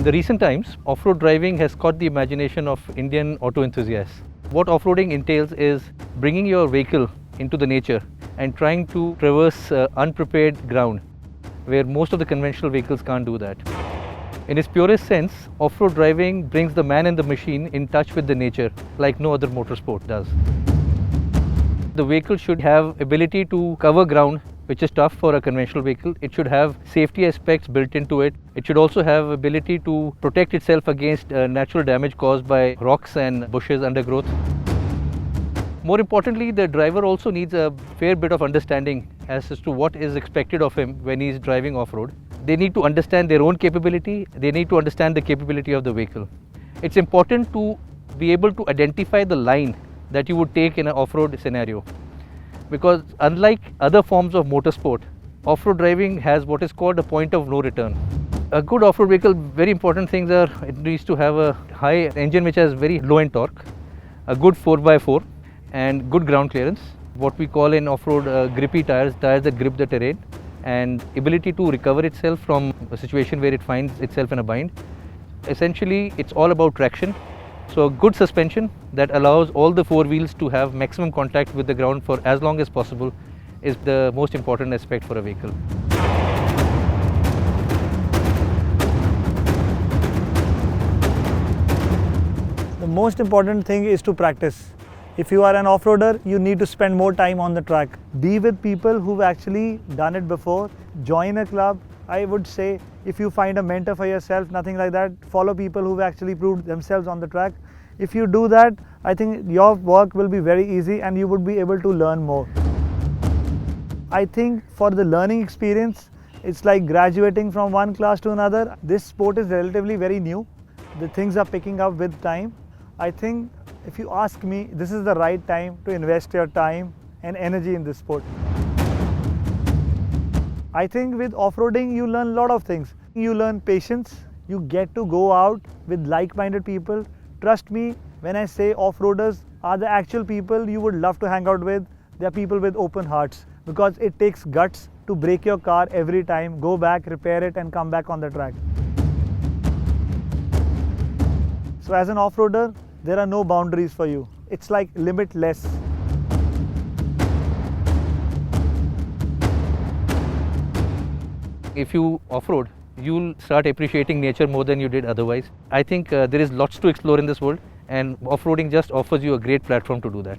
In the recent times, off-road driving has caught the imagination of Indian auto enthusiasts. What off-roading entails is bringing your vehicle into the nature and trying to traverse unprepared ground where most of the conventional vehicles can't do that. In its purest sense, off-road driving brings the man and the machine in touch with the nature like no other motorsport does. The vehicle should have ability to cover ground which is tough for a conventional vehicle. It should have safety aspects built into it. It should also have ability to protect itself against natural damage caused by rocks and bushes undergrowth. More importantly, the driver also needs a fair bit of understanding as to what is expected of him when he is driving off-road. They need to understand their own capability. They need to understand the capability of the vehicle. It's important to be able to identify the line that you would take in an off-road scenario. Because unlike other forms of motorsport, off-road driving has what is called a point of no return. A good off-road vehicle, very important things are, it needs to have a high engine which has very low end torque, a good 4x4 and good ground clearance, what we call in off-road grippy tires that grip the terrain, and ability to recover itself from a situation where it finds itself in a bind. Essentially, it's all about traction. So a good suspension that allows all the four wheels to have maximum contact with the ground for as long as possible is the most important aspect for a vehicle. The most important thing is to practice. If you are an off-roader, you need to spend more time on the track. Be with people who've actually done it before. Join a club. I would say if you find a mentor for yourself, nothing like that, follow people who've actually proved themselves on the track. If you do that, I think your work will be very easy and you would be able to learn more. I think for the learning experience, it's like graduating from one class to another. This sport is relatively very new. The things are picking up with time. I think if you ask me, this is the right time to invest your time and energy in this sport. I think with off-roading, you learn a lot of things. You learn patience. You get to go out with like-minded people. Trust me, when I say off-roaders are the actual people you would love to hang out with. They are people with open hearts because it takes guts to break your car every time, go back, repair it and come back on the track. So as an off-roader, there are no boundaries for you. It's like limitless. If you off-road, you'll start appreciating nature more than you did otherwise. I think there is lots to explore in this world, and off-roading just offers you a great platform to do that.